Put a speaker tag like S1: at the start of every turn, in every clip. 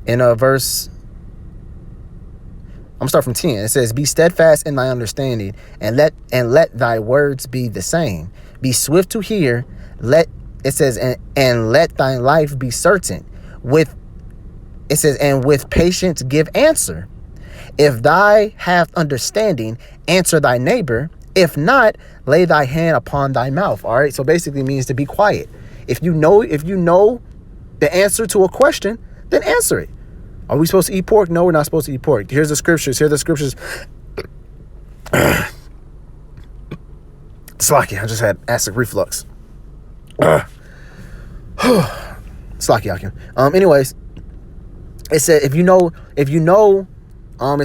S1: In a verse, I'm gonna start from 10. It says, be steadfast in thy understanding, and let thy words be the same. Be swift to hear, it says, and let thy life be certain. And with patience give answer. If thy have understanding, answer thy neighbor. If not, lay thy hand upon thy mouth. All right. So basically it means to be quiet. If you know the answer to a question, then answer it. Are we supposed to eat pork? No, we're not supposed to eat pork. Here's the scriptures. Slacky, I just had acid reflux. Slacky, Akim. Anyways, it said if you know, it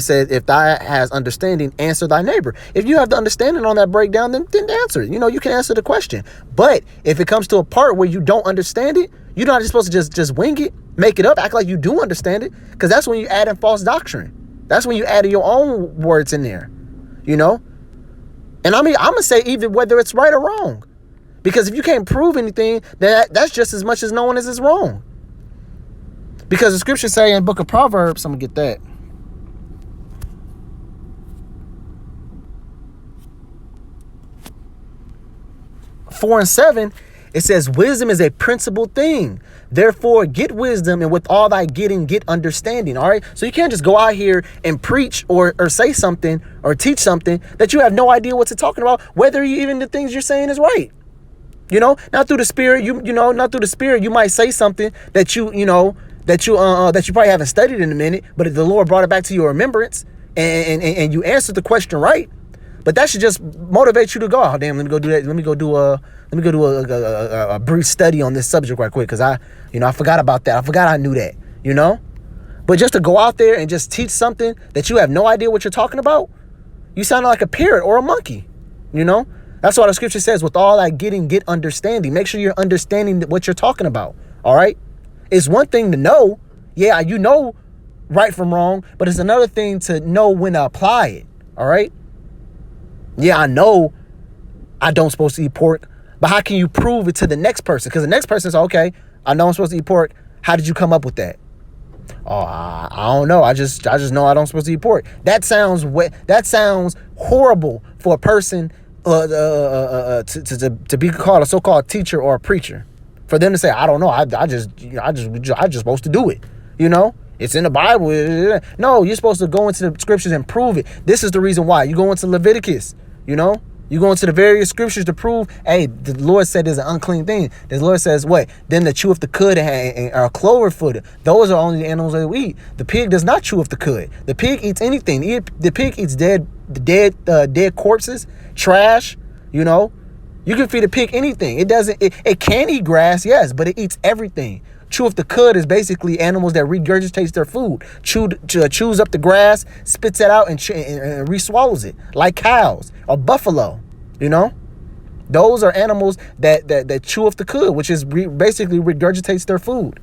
S1: said if thy has understanding, answer thy neighbor. If you have the understanding on that breakdown, then answer it. You can answer the question. But if it comes to a part where you don't understand it, you're not supposed to just wing it, make it up, act like you do understand it, because that's when you add in false doctrine. That's when you add your own words in there, And I mean, I'm gonna say even whether it's right or wrong, because if you can't prove anything, that's just as much as knowing as it's wrong. Because the scriptures say in the book of Proverbs, I'm gonna get that. Four and 7, it says, wisdom is a principal thing. Therefore, get wisdom, and with all thy getting, get understanding. All right. So you can't just go out here and preach or say something or teach something that you have no idea what you're talking about, whether even the things you're saying is right. Not through the spirit, not through the spirit, you might say something that you probably haven't studied in a minute, but the Lord brought it back to your remembrance and you answered the question right. But that should just motivate you to go, oh damn, let me go do that. Let me go do a brief study on this subject right quick, because I forgot about that. I forgot I knew that, But just to go out there and just teach something that you have no idea what you're talking about, you sound like a parrot or a monkey, That's why the scripture says, with all that getting, get understanding. Make sure you're understanding what you're talking about, all right? It's one thing to know, right from wrong, but it's another thing to know when to apply it, all right? Yeah, I know I don't supposed to eat pork, but how can you prove it to the next person? Because the next person says, okay, I know I'm supposed to eat pork. How did you come up with that? Oh, I don't know. I just know I don't supposed to eat pork. That sounds horrible for a person to be called a so-called teacher or a preacher. For them to say, I don't know. I just supposed to do it. It's in the Bible. No, you're supposed to go into the scriptures and prove it. This is the reason why. You go into Leviticus, you go into the various scriptures to prove, hey, the Lord said there's an unclean thing. The Lord says, what? Them that chew of the cud and are clover-footed, those are only the animals that we eat. The pig does not chew of the cud. The pig eats anything. The pig eats dead corpses, trash, You can feed a pig anything. It can eat grass, yes, but it eats everything. Chew of the cud is basically animals that regurgitates their food, chews up the grass, spits it out, and re-swallows it, like cows or buffalo. Those are animals that chew of the cud, which is basically regurgitates their food.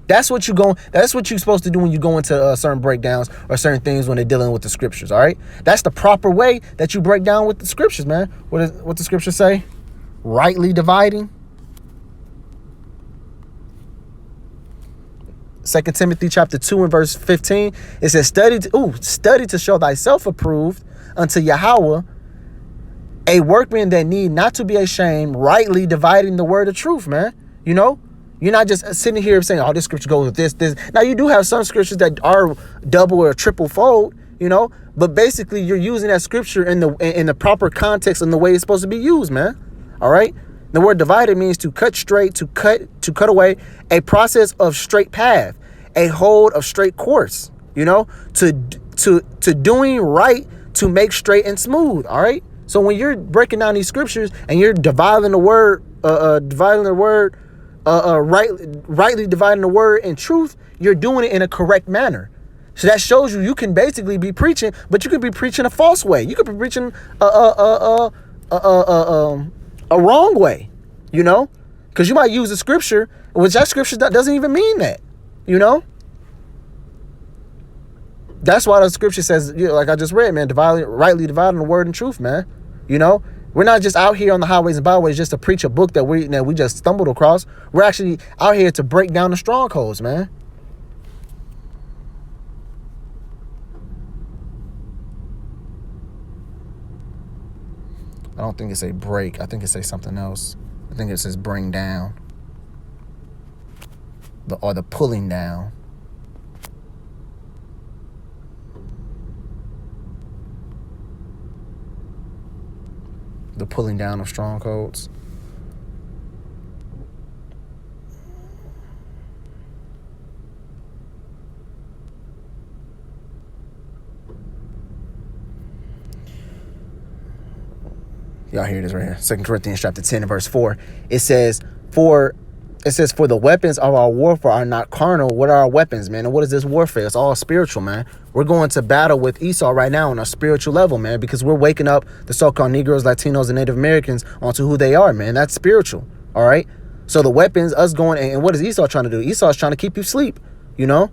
S1: That's what you're supposed to do when you go into certain breakdowns or certain things when they're dealing with the scriptures. All right, that's the proper way that you break down with the scriptures, man. What the scriptures say? Rightly dividing. 2 Timothy chapter 2 and verse 15, it says, study to show thyself approved unto Yahweh, a workman that need not to be ashamed, rightly dividing the word of truth, man. You're not just sitting here saying, oh, this scripture goes with this. Now, you do have some scriptures that are double or triple fold, but basically you're using that scripture in the proper context and the way it's supposed to be used, man. All right. The word divided means to cut straight, to cut away, a process of straight path, a hold of straight course, to doing right, to make straight and smooth. All right. So when you're breaking down these scriptures and you're dividing the word, rightly dividing the word in truth, you're doing it in a correct manner. So that shows you can basically be preaching, but you could be preaching a false way. You could be preaching a wrong way, because you might use a scripture, which that scripture doesn't even mean that, That's why the scripture says, like I just read, man, rightly dividing the word and truth, man. We're not just out here on the highways and byways just to preach a book that we just stumbled across. We're actually out here to break down the strongholds, man. I don't think it say break. I think it say something else. I think it says bring down. Or the pulling down. The pulling down of strongholds. Y'all hear this right here. 2 Corinthians chapter 10 and verse 4. It says, for the weapons of our warfare are not carnal. What are our weapons, man? And what is this warfare? It's all spiritual, man. We're going to battle with Esau right now on a spiritual level, man, because we're waking up the so-called Negroes, Latinos, and Native Americans onto who they are, man. That's spiritual, all right? So the weapons, us going, and what is Esau trying to do? Esau is trying to keep you asleep, you know?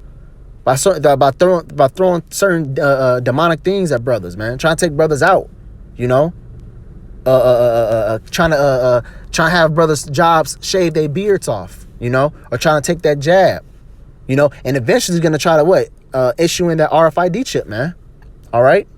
S1: By throwing certain demonic things at brothers, man. Trying to take brothers out, you know? Trying to have brothers' jobs shave their beards off, you know, or trying to take that jab, you know, and eventually he's gonna try to issue in that RFID chip, man. All right,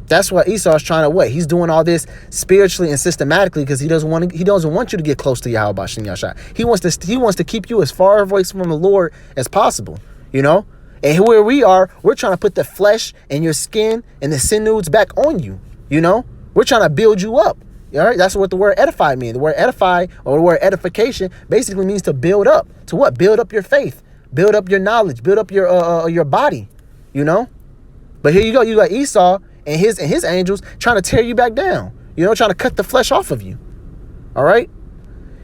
S1: that's what Esau's trying to He's doing all this spiritually and systematically because he doesn't want you to get close to Yahweh Shem Yahshua. He wants to keep you as far away from the Lord as possible, you know. And where we are, we're trying to put the flesh and your skin and the sinews back on you, you know. We're trying to build you up. All right. That's what the word edify means. The word edify or the word edification basically means to build up. To what? Build up your faith. Build up your knowledge. Build up your body. You know? But here you go. You got Esau and his angels trying to tear you back down. You know, trying to cut the flesh off of you. All right.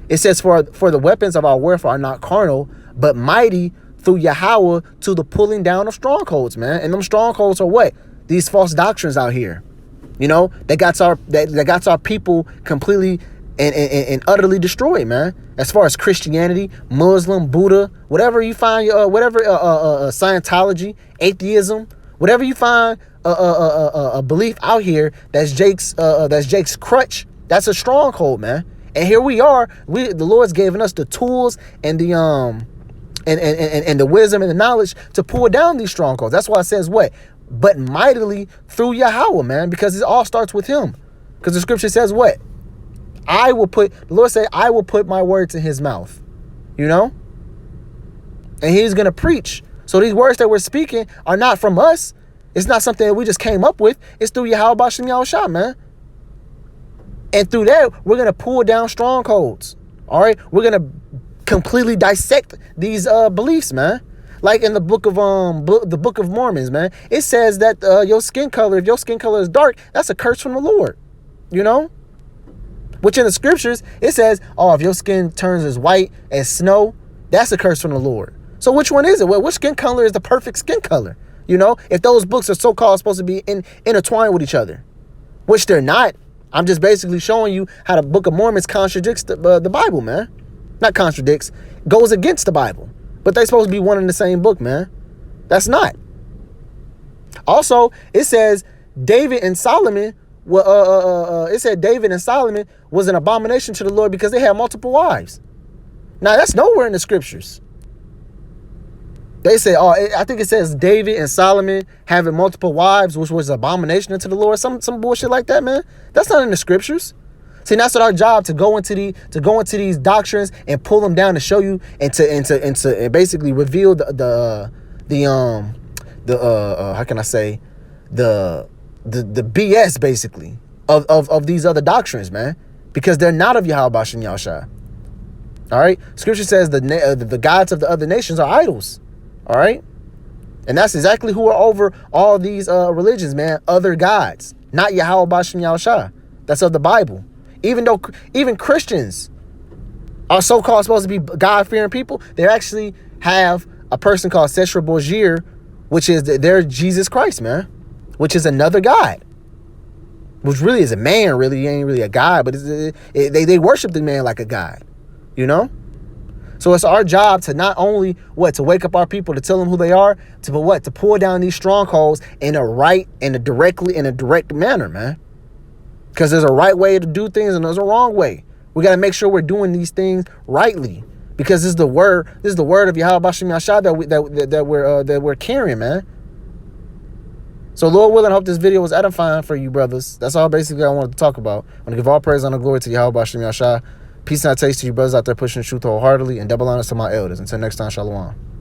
S1: It says, for the weapons of our warfare are not carnal, but mighty through Yahweh to the pulling down of strongholds, man. And them strongholds are what? These false doctrines out here. You know, that got our people completely and utterly destroyed, man. As far as Christianity, Muslim, Buddha, whatever you find, Scientology, atheism, whatever you find a belief out here that's Jake's crutch, that's a stronghold, man. And here we are. The Lord's given us the tools and the and the wisdom and the knowledge to pull down these strongholds. That's why it says what? But mightily through Yahweh, man, because it all starts with him. Because the scripture says what? The Lord said, I will put my words in his mouth, you know? And he's going to preach. So these words that we're speaking are not from us. It's not something that we just came up with. It's through Yahweh Shem Yahushua, man. And through that, we're going to pull down strongholds. All right? We're going to completely dissect these beliefs, man. Like in the book of Mormons, man, it says that if your skin color is dark, that's a curse from the Lord, you know. Which in the scriptures it says, if your skin turns as white as snow, that's a curse from the Lord. So which one is it? Well, which skin color is the perfect skin color? You know, if those books are so-called supposed to be intertwined with each other, which they're not. I'm just basically showing you how the Book of Mormons contradicts the Bible, man. Not contradicts, goes against the Bible. But they supposed to be one in the same book, man. That's not. Also, it says David and Solomon was an abomination to the Lord because they had multiple wives. Now, that's nowhere in the scriptures. They say, I think it says David and Solomon having multiple wives, which was an abomination unto the Lord. Some bullshit like that, man. That's not in the scriptures. See, that's our job, to go into these doctrines and pull them down to show you and to basically reveal the how can I say, the BS basically of these other doctrines, man, because they're not of Yahweh Shem Yahushua. All right, scripture says the gods of the other nations are idols. All right, and that's exactly who are over all these religions, man. Other gods, not Yahweh Shem Yahushua. That's of the Bible. Even Christians are so-called supposed to be God-fearing people, they actually have a person called Seshra Borgir, which is their Jesus Christ, man, which is another God, which really is a man. Really, he ain't really a God, but they worship the man like a God, you know. So it's our job to not only to wake up our people, to tell them who they are, to pull down these strongholds in a direct manner, man. Because there's a right way to do things and there's a wrong way. We got to make sure we're doing these things rightly, because this is the word of Yahweh Bashim Yashah that we're carrying, man. So Lord willing, I hope this video was edifying for you brothers. That's all basically I wanted to talk about. I want to give all praise and glory to Yahweh Bashim Yashah. Peace and taste to you brothers out there pushing the truth wholeheartedly, and double honors to my elders. Until next time, shalom.